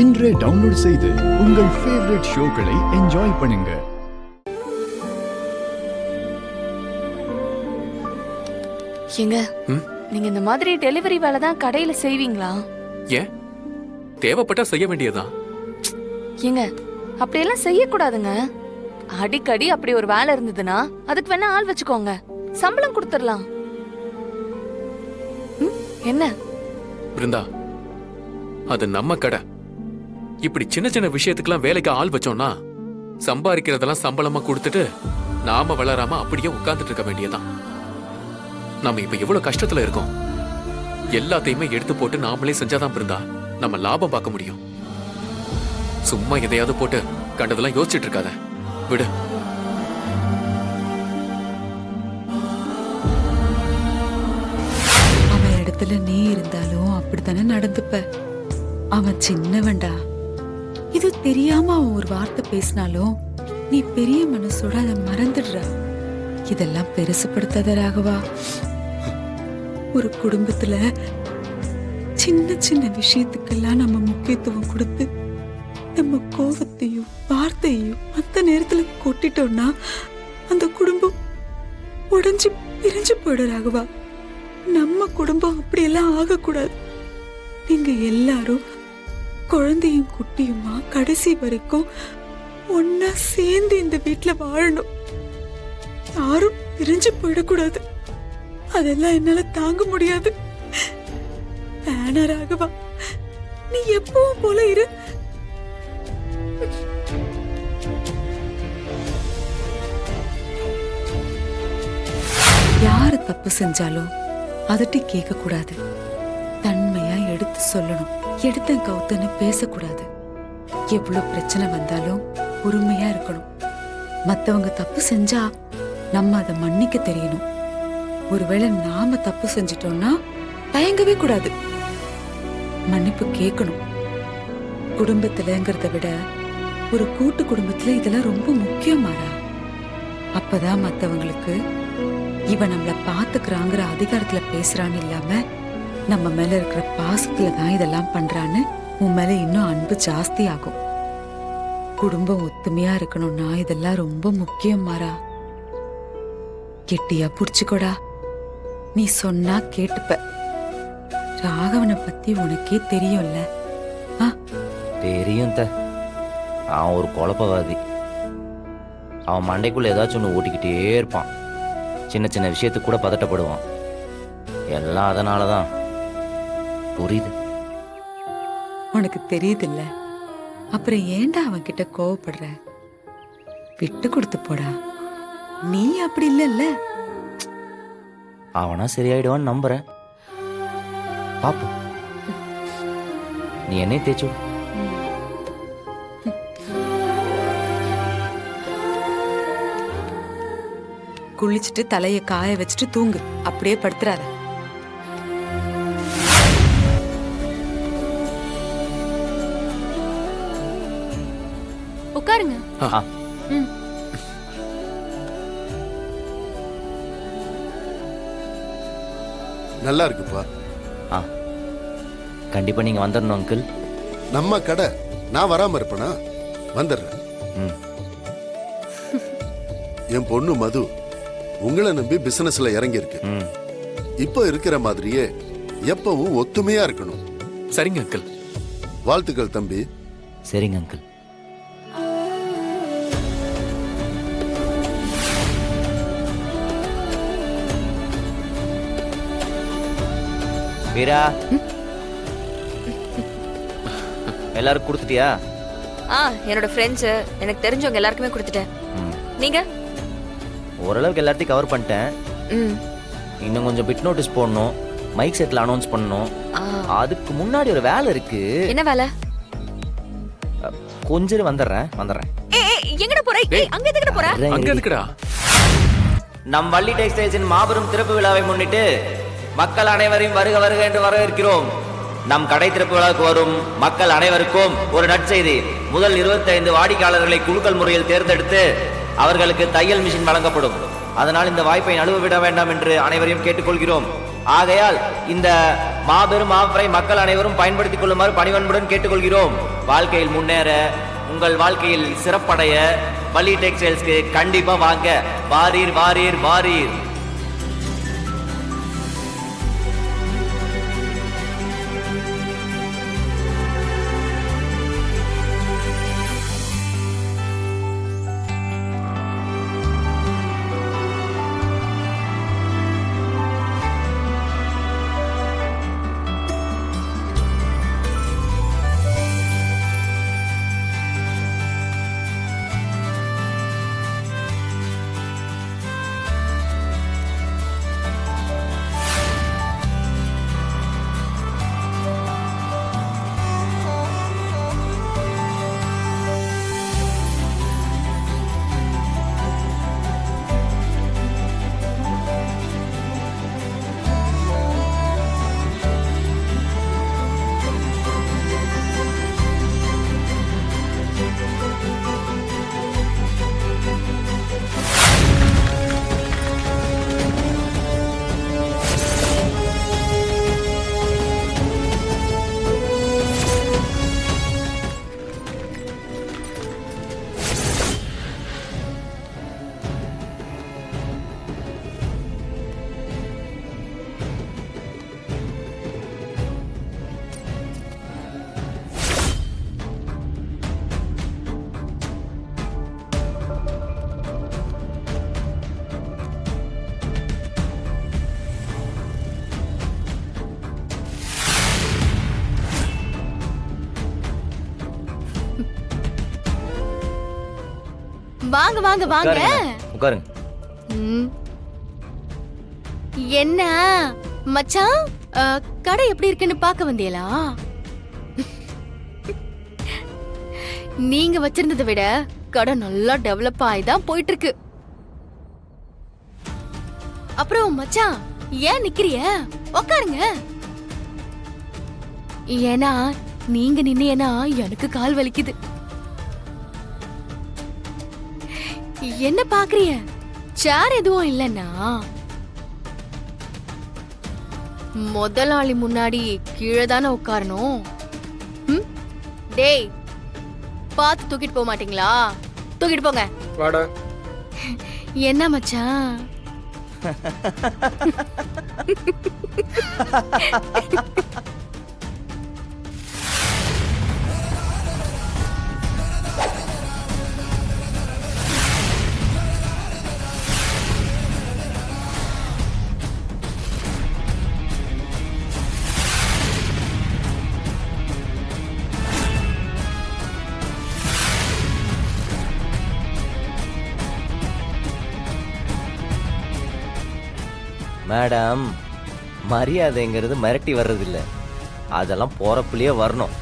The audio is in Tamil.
இன்றே டவுன்லோட் செய்து உங்கள் ஃபேவரட் ஷோக்களை என்ஜாய் பண்ணுங்க. ஏங்க, நீங்க இந்த மாதிரி டெலிவரி வேலை தான் கடையில செய்வீங்களா? ஏன் தேவைப்பட்டா செய்ய வேண்டியதான். ஏங்க, அப்படியெல்லாம் செய்யக்கூடாதுங்க. அடிக்கடி அப்படி ஒரு வேலை இருந்ததுன்னா அதுக்கு வேணா ஆள் வச்சுக்கோங்க, சம்பளம் கொடுத்துடலாம். என்ன பிருந்தா, அது நம்ம கடை. இப்படி சின்ன சின்ன விஷயத்துக்கெல்லாம் வேலைக்கு ஆள் வச்சோம்னா சம்பாதிக்கிறதெல்லாம் சம்பளமா கொடுத்துட்டு நாம வளராம அப்படியே உட்கார்ந்துட்டு இருக்க வேண்டியதான். நாம இப்ப எவ்வளவு கஷ்டத்துல இருக்கோம். எல்லாத்தையுமே எடுத்து போட்டு நாமளே செஞ்சாதான் பிருந்தா நம்ம லாபம் பார்க்க முடியும். சும்மா எதையாவது போட்டு கண்டதெல்லாம் யோசிச்சுட்டு இருக்காத, விடு. அவன் இடத்துல நீ இருந்தாலும் அப்படித்தானே நடந்துப்ப. அவன் சின்னவன்டா. இது தெரியாம அவன் ஒரு வார்த்தை பேசினாலும் நீ பெரிய மனசோட அதை மறந்துடுற. இதெல்லாம் பெருசுப்படுத்தாத ராகவா. ஒரு குடும்பத்துல சின்ன சின்ன விஷயத்துக்கெல்லாம் நம்ம முக்கியத்துவம் கொடுத்து நம்ம கோபத்தையும் வார்த்தையும் அந்த நேரத்துல கொட்டிட்டோம்னா அந்த குடும்பம் உடைஞ்சு பிரிஞ்சு போயிடும் ராகவா. நம்ம குடும்பம் அப்படியெல்லாம் ஆகக்கூடாது. நீங்க எல்லாரும் குழந்தையும் குட்டியுமா கடைசி வரைக்கும் ஒன்னா சேர்ந்து இந்த வீட்டுல வாழணும். யாரும் பிரிஞ்சு போயிடக்கூடாது. அதெல்லாம் என்னால தாங்க முடியாது. வேணா ராகவா, நீ எப்பவும் போல இரு. யாரு தப்பு செஞ்சாலும் அதட்டி கேட்க கூடாது. தன்மையா எடுத்து சொல்லணும். எடுத்த கவுத்தன்னு பேசக்கூடாது. எவ்வளவு பிரச்சனை வந்தாலும் பொறுமையா இருக்கணும். மத்தவங்க தப்பு செஞ்சா நம்ம அதை மன்னிக்க தெரியணும். ஒருவேளை நாம தப்பு செஞ்சிட்டோம்னா தயங்கவே கூடாது, மன்னிப்பு கேட்கணும். குடும்பத்துலங்கிறத விட ஒரு கூட்டு குடும்பத்துல இதெல்லாம் ரொம்ப முக்கியமாரா. அப்பதான் மத்தவங்களுக்கு இவன் நம்மள பாத்துக்கிறாங்கிற அதிகாரத்துல பேசுறான்னு இல்லாம நம்ம மேல இருக்கிற பாசத்துலதான் இதெல்லாம் பண்றான்னு உன் மேல இன்னும் அன்பு ஜாஸ்தி ஆகும். குடும்பம் ஒத்துமையா இருக்கணும்னா இதெல்லாம் ரொம்ப முக்கியம் மாறா. கெட்டியா புடிச்சுக்கோடா. நீ சொன்னா கேட்டுப்ப. ராகவனை பத்தி உனக்கே தெரியும்ல? தெரியும். அவன் ஒரு குழப்பவாதி. அவன் மண்டைக்குள்ள ஏதாச்சும் ஒன்று ஓட்டிக்கிட்டே இருப்பான். சின்ன சின்ன விஷயத்துக்கு கூட பதட்டப்படுவான். எல்லாம் அதனாலதான். புரியுது. உனக்கு தெரியுது இல்ல, அப்புறம் ஏன்டா அவன் கிட்ட கோவப்படுற? விட்டு கொடுத்து போடா. நீ அப்படி இல்ல. அவனா சரியாயிடுவான்னு நம்புறேன். பாப்போம். நீ என்னை தேய்ச்சு குளிச்சுட்டு தலைய காய வச்சுட்டு தூங்கு. அப்படியே படுத்துறாத. உட்காருங்க. நல்லா இருக்குப்பா. கண்டிப்பா நீங்க வந்துடணும் அங்கிள். நம்ம கடை. நான் வராம இருப்பேனா? வந்துடுறேன். என் பொண்ணு மது உங்களை நம்பி பிசினஸ்ல இறங்கி இருக்கு. இப்ப இருக்கிற மாதிரியே எப்பவும் ஒத்துமையா இருக்கணும். சரிங்க அங்கிள். வாழ்த்துக்கள் தம்பி. சரிங்க அங்கிள். வீரா, எல்லாரும் கொடுத்துட்டியா? என்னோட ஃப்ரெண்ட்ஸ், எனக்கு தெரிஞ்சவங்க எல்லாருக்குமே கொடுத்துட்டேன். நீங்க? ஓரளவுக்கு எல்லாத்தையும் கவர் பண்ணிட்டேன். இன்னும் கொஞ்சம் பிட் நோட்டீஸ் போடணும், மைக் செட்ல அனௌன்ஸ் பண்ணணும். அதுக்கு முன்னாடி ஒரு வேலை இருக்கு. என்ன வேலை? கொஞ்சம் வந்துடுறேன். எங்கடா போற? அங்க எதுக்குடா போற? அங்க எதுக்குடா? நம் வள்ளி டெக்ஸ்டைல்ஸின் மாபெரும் திறப்பு விழாவை முன்னிட்டு மக்கள் அனைவரையும் வருக வருக என்று வரவேற்கிறோம். நம் கடை திறப்பு விழாவுக்கு வரும் மக்கள் அனைவருக்கும் ஒரு நற்செய்தி. முதல் 25 வாடிக்கையாளர்களை குலுக்கல் முறையில் தேர்ந்தெடுத்து அவர்களுக்கு தையல் மிஷின் வழங்கப்படும். அதனால் இந்த வாய்ப்பை நழுவ விட வேண்டாம் என்று அனைவரையும் கேட்டுக்கொள்கிறோம். ஆகையால் இந்த மாபெரும் ஆஃபரை மக்கள் அனைவரும் பயன்படுத்திக் கொள்ளுமாறு பணிவன்புடன் கேட்டுக்கொள்கிறோம். வாழ்க்கையில் முன்னேற, உங்கள் வாழ்க்கையில் சிறப்படைய வள்ளி டெக்ஸ்டைல்ஸ்க்கு கண்டிப்பா வாங்க. வாரீர் வாரீர் வாரீர். வாங்க வாங்க வாங்க. உட்காருங்க. என்ன மச்சான், கடை எப்படி இருக்குன்னு பார்க்க வந்தீங்களா? நீங்க வச்சிருந்ததை விட கடை நல்லா டெவலப் ஆகி தான் போயிட்டு இருக்கு. அப்புறம் மச்சான், ஏன் நிக்கிறிய? உட்காருங்க. ஏன்னா நீங்க நின்னீங்கன்னா எனக்கு கால் வலிக்குது. என்ன பாக்குறிய? சேர் எதுவும் இல்லன்னா முதலாளி முன்னாடி கீழே தானே உட்காரணும். டேய், பார்த்து தூக்கிட்டு போக மாட்டீங்களா? தூக்கிட்டு போங்க. வாடா. என்ன மச்சான்? மேடம், மரியாதைங்கிறது மிரட்டி வர்றதில்ல, அதெல்லாம் போறப்புலயே வரணும்.